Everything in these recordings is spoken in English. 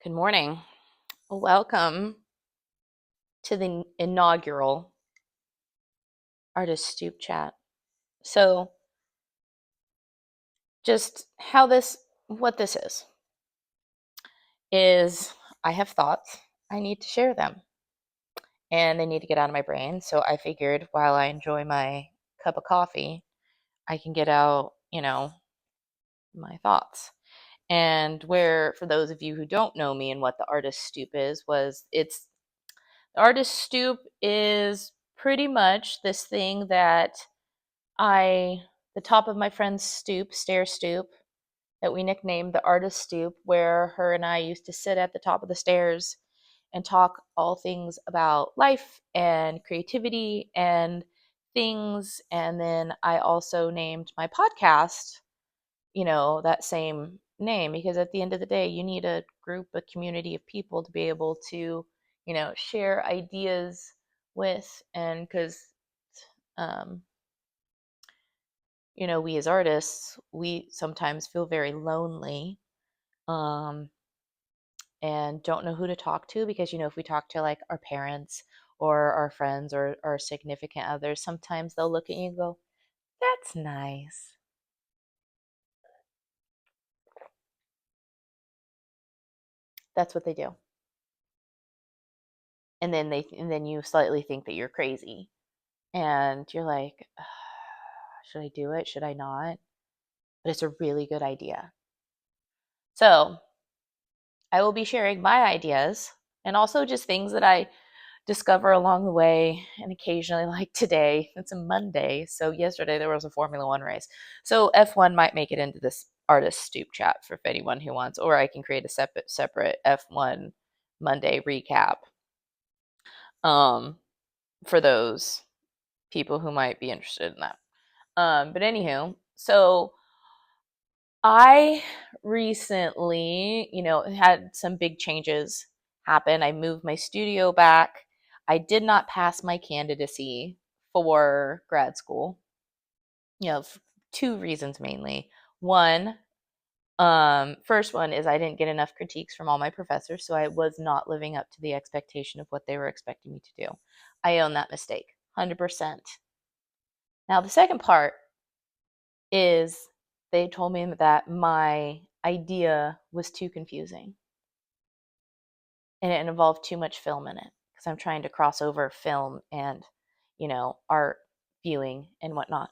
Good morning. Welcome to the inaugural Artist Stoop chat. So, just what this is I have thoughts. I need to share them and they need to get out of my brain. So, I figured while I enjoy my cup of coffee, I can get out, my thoughts. And where, for those of you who don't know me and what the Artist Stoop is, the Artist Stoop is pretty much this thing that I, the top of my friend's stair stoop, that we nicknamed the artist stoop, where her and I used to sit at the top of the stairs and talk all things about life and creativity and things. And then I also named my podcast, that same name, because at the end of the day, you need a group, a community of people to be able to, share ideas with. And because, um, we as artists, we sometimes feel very lonely, um, and don't know who to talk to because, if we talk to like our parents or our friends or our significant others, sometimes they'll look at you and go, that's nice. That's what they do. And then you slightly think that you're crazy. And you're like, should I do it? Should I not? But it's a really good idea. So I will be sharing my ideas and also just things that I discover along the way, and occasionally, like today, it's a Monday, so yesterday there was a Formula One race, so F1 might make it into this artist stoop chat for anyone who wants, or I can create a separate F1 Monday recap, um for those people who might be interested in that. But anywho, so I recently, had some big changes happen. I moved my studio back. I did not pass my candidacy for grad school, for two reasons mainly. One, first one is I didn't get enough critiques from all my professors, so I was not living up to the expectation of what they were expecting me to do. I own that mistake, 100%. Now, the second part is they told me that my idea was too confusing and it involved too much film in it because I'm trying to cross over film and, art viewing and whatnot.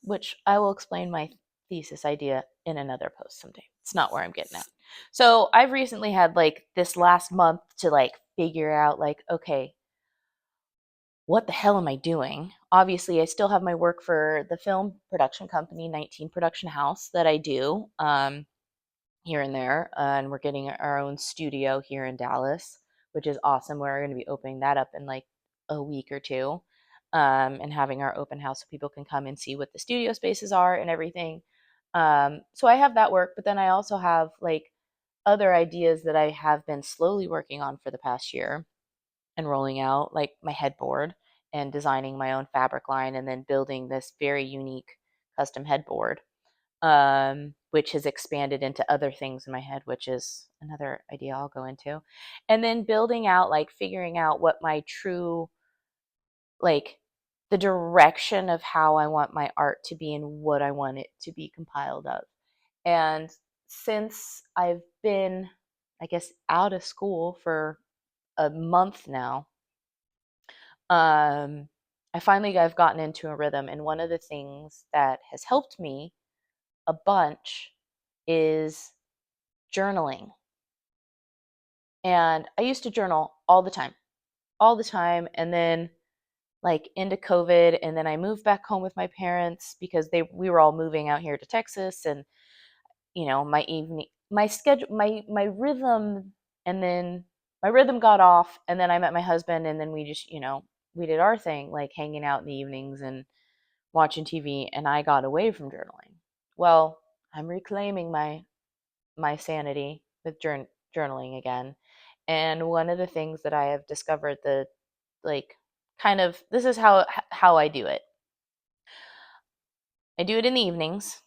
Which I will explain my thesis idea in another post someday. It's not where I'm getting at. So I've recently had like this last month to like figure out like, okay, what the hell am I doing? Obviously, I still have my work for the film production company, 19 Production House, that I do, here and there. And we're getting our own studio here in Dallas, which is awesome. We're going to be opening that up in like a week or two, and having our open house so people can come and see what the studio spaces are and everything. So I have that work, but then I also have like other ideas that I have been slowly working on for the past year and rolling out, like my headboard and designing my own fabric line and then building this very unique custom headboard, which has expanded into other things in my head, which is another idea I'll go into. And then building out, like figuring out what my true, like the direction of how I want my art to be and what I want it to be compiled of. And since I've been, I guess, out of school for a month now, um, I've gotten into a rhythm, and one of the things that has helped me a bunch is journaling. And I used to journal all the time, and then like into COVID, and then I moved back home with my parents because we were all moving out here to Texas, and my evening, my schedule, my rhythm, and then my rhythm got off, and then I met my husband, and then we just we did our thing, like hanging out in the evenings and watching TV, and I got away from journaling. Well, I'm reclaiming my sanity with journaling again. And one of the things that I have discovered, the like kind of, this is how I do it. I do it in the evenings,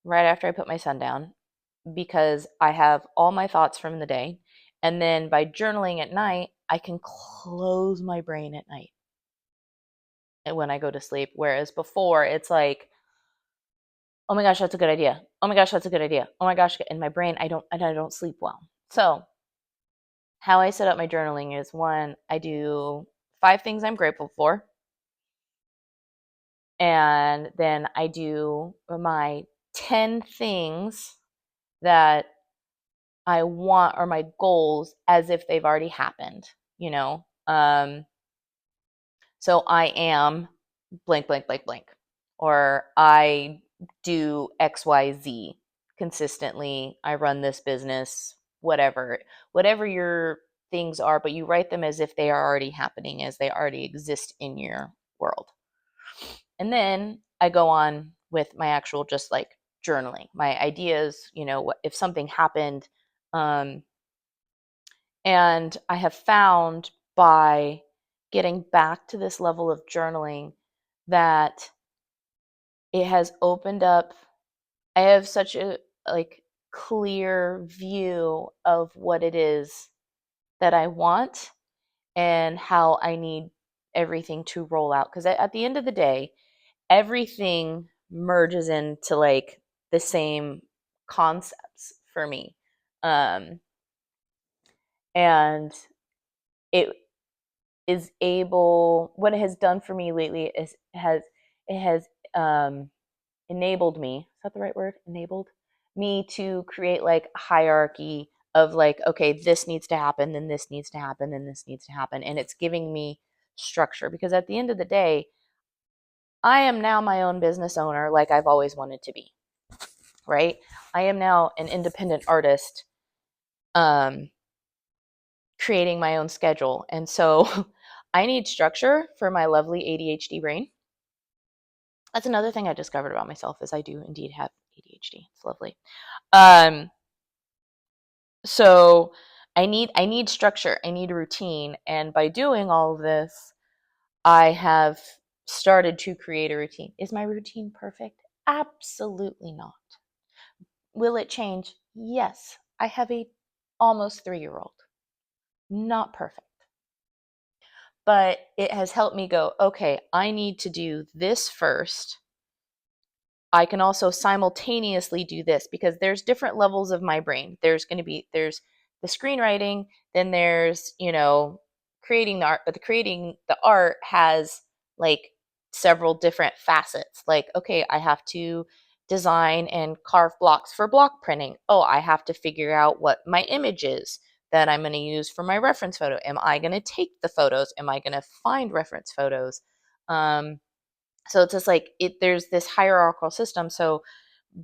right after I put my son down. because I have all my thoughts from the day. And then by journaling at night, I can close my brain at night and when I go to sleep. Whereas before, it's like, oh my gosh, that's a good idea. Oh my gosh, that's a good idea. Oh my gosh, in my brain, I don't sleep well. So how I set up my journaling is, one, I do 5 things I'm grateful for, and then I do my 10 things that I want, or my goals, as if they've already happened, you know? So I am blank, blank, blank, blank, or I do XYZ consistently. I run this business, whatever your things are, but you write them as if they are already happening, as they already exist in your world. And then I go on with my actual, just like, journaling, my ideas, if something happened. Um, and I have found, by getting back to this level of journaling, that it has opened up, I have such a, like, clear view of what it is that I want and how I need everything to roll out. Because at the end of the day, everything merges into, like, the same concepts for me. Um, and it is able, what it has done for me lately is, it has um, enabled me, is that the right word, enabled me to create, like, a hierarchy of, like, okay, this needs to happen, then this needs to happen, then this needs to happen, and it's giving me structure. Because at the end of the day, I am now my own business owner, like I've always wanted to be, right? I am now an independent artist, um, creating my own schedule. And so I need structure for my lovely ADHD brain. That's another thing I discovered about myself, is I do indeed have ADHD. It's lovely. Um, so I need structure. I need a routine. And by doing all of this, I have started to create a routine. Is my routine perfect? Absolutely not. Will it change? Yes. I have a almost 3-year-old. Not perfect. But it has helped me go, okay, I need to do this first. I can also simultaneously do this, because there's different levels of my brain. There's the screenwriting, then there's, creating the art, but the creating the art has, like, several different facets. Like, okay, I have to design and carve blocks for block printing. Oh, I have to figure out what my image is that I'm going to use for my reference photo. Am I going to take the photos? Am I going to find reference photos? So it's just like, there's this hierarchical system. So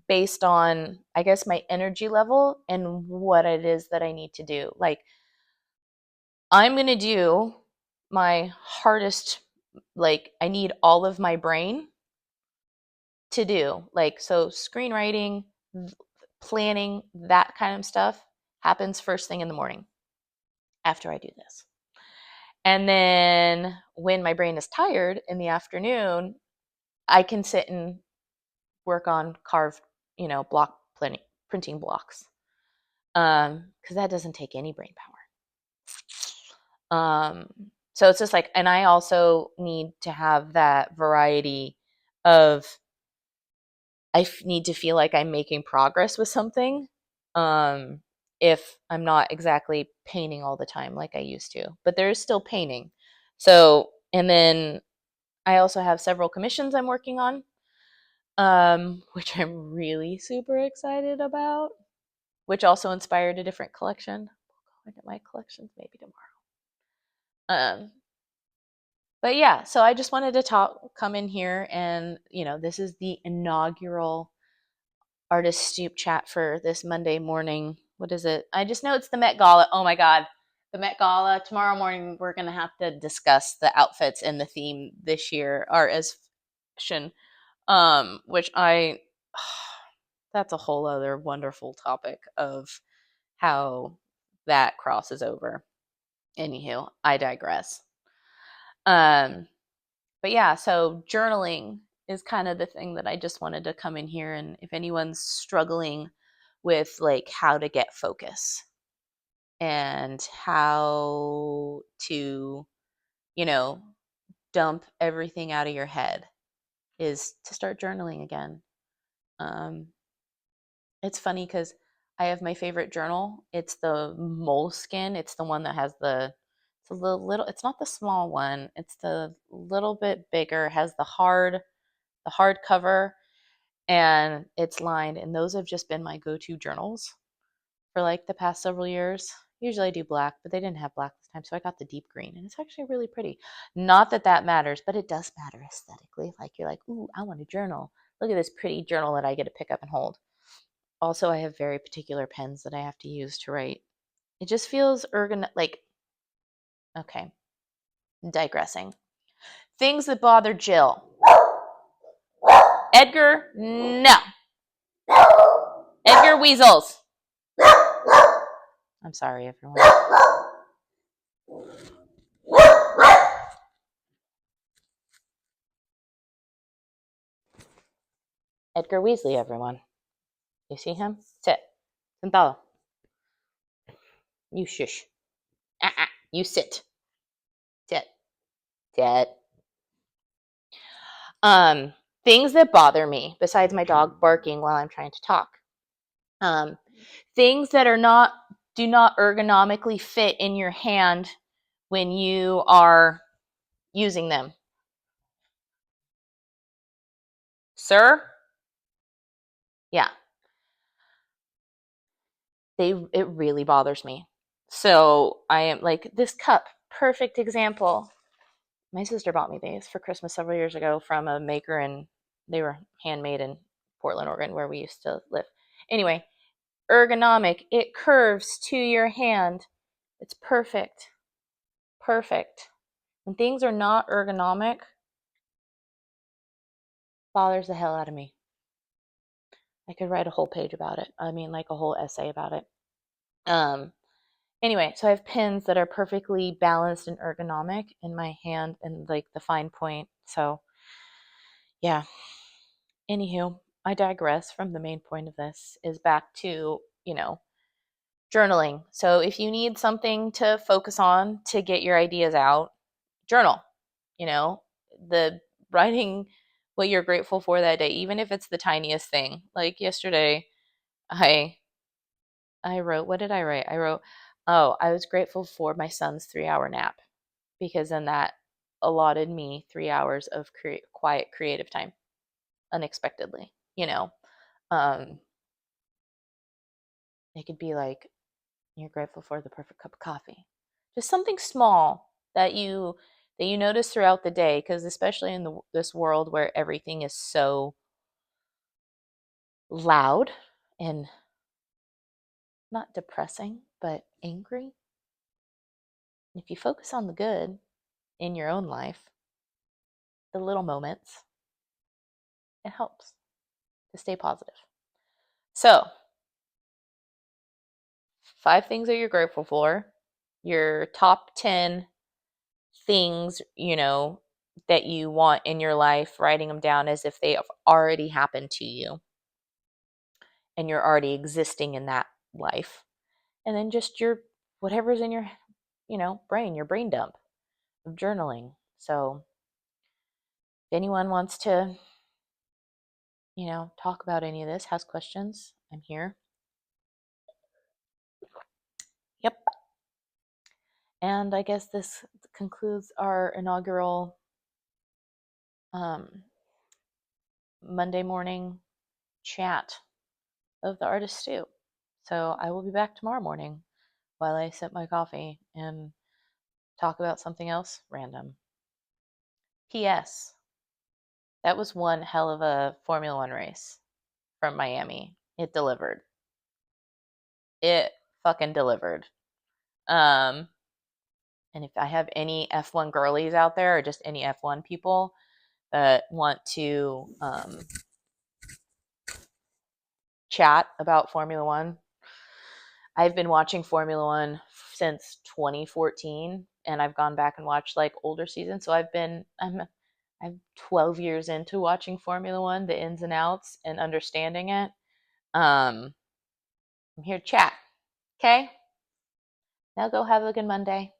based on, I guess, my energy level and what it is that I need to do, like, I'm going to do my hardest, like, I need all of my brain to do, like, so screenwriting, planning, that kind of stuff happens first thing in the morning after I do this. And then when my brain is tired in the afternoon, I can sit and work on carved, block printing blocks. Because that doesn't take any brain power. So it's just like, and I also need to have that variety of, need to feel like I'm making progress with something. Um, if I'm not exactly painting all the time like I used to, but there is still painting. So, and then I also have several commissions I'm working on, which I'm really super excited about, which also inspired a different collection. We'll go into my collections maybe tomorrow. Um, but yeah, so I just wanted to come in here, and this is the inaugural artist Stoop chat for this Monday morning. What is it? I just know it's the Met Gala. Oh my God, the Met Gala tomorrow morning. We're gonna have to discuss the outfits and the theme this year, art as fashion. Which that's a whole other wonderful topic of how that crosses over. Anywho, I digress. Um, but yeah, so journaling is kind of the thing that I just wanted to come in here, and if anyone's struggling with like how to get focus and how to, you know, dump everything out of your head is to start journaling again. Um, it's funny because I have my favorite journal. It's the moleskin. It's the one that has it's a little, it's not the small one. It's the little bit bigger, has the hard cover, and it's lined. And those have just been my go-to journals for like the past several years. Usually I do black, but they didn't have black this time, so I got the deep green, and it's actually really pretty. Not that that matters, but it does matter aesthetically. Like you're like, ooh, I want a journal. Look at this pretty journal that I get to pick up and hold. Also, I have very particular pens that I have to use to write. It just feels like, okay, digressing. Things that bother Jill. Edgar, no. Edgar Weasels. I'm sorry, everyone. Edgar Weasley, everyone. You see him? Sit. Sentado. You shush. You sit. Sit. Sit. Um, things that bother me, besides my dog barking while I'm trying to talk. Um, things that do not ergonomically fit in your hand when you are using them. Sir? Yeah. It really bothers me. So I am like this cup, perfect example. My sister bought me these for Christmas several years ago from a maker, and they were handmade in Portland, Oregon, where we used to live. Anyway, ergonomic, it curves to your hand. It's perfect. Perfect. When things are not ergonomic, bothers the hell out of me. I could write a whole page about it. I mean, like a whole essay about it. Anyway, so I have pins that are perfectly balanced and ergonomic in my hand and like the fine point. So, yeah. Anywho, I digress from the main point of this is back to, journaling. So if you need something to focus on to get your ideas out, journal. You know, the writing what you're grateful for that day, even if it's the tiniest thing. Like yesterday, I I wrote, what did I write? I wrote, oh, I was grateful for my son's 3 hour nap because then that allotted me 3 hours of quiet creative time unexpectedly. Um, it could be like you're grateful for the perfect cup of coffee, just something small that you notice throughout the day, because especially in this world where everything is so loud and not depressing but angry, if you focus on the good in your own life, the little moments, it helps to stay positive. So, 5 things that you're grateful for, your top 10 things, that you want in your life, writing them down as if they have already happened to you and you're already existing in that life. And then just your whatever's in your, brain, your brain dump of journaling. So, if anyone wants to, talk about any of this, has questions, I'm here. Yep. And I guess this concludes our inaugural Monday morning chat of the artist Stoop. So I will be back tomorrow morning while I sip my coffee and talk about something else random. P.S. That was one hell of a Formula One race from Miami. It delivered. It fucking delivered. Um, and if I have any F1 girlies out there or just any F1 people that want to chat about Formula One, I've been watching Formula One since 2014, and I've gone back and watched like older seasons. So I'm 12 years into watching Formula One, the ins and outs and understanding it. Um, I'm here to chat. Okay? Now go have a good Monday.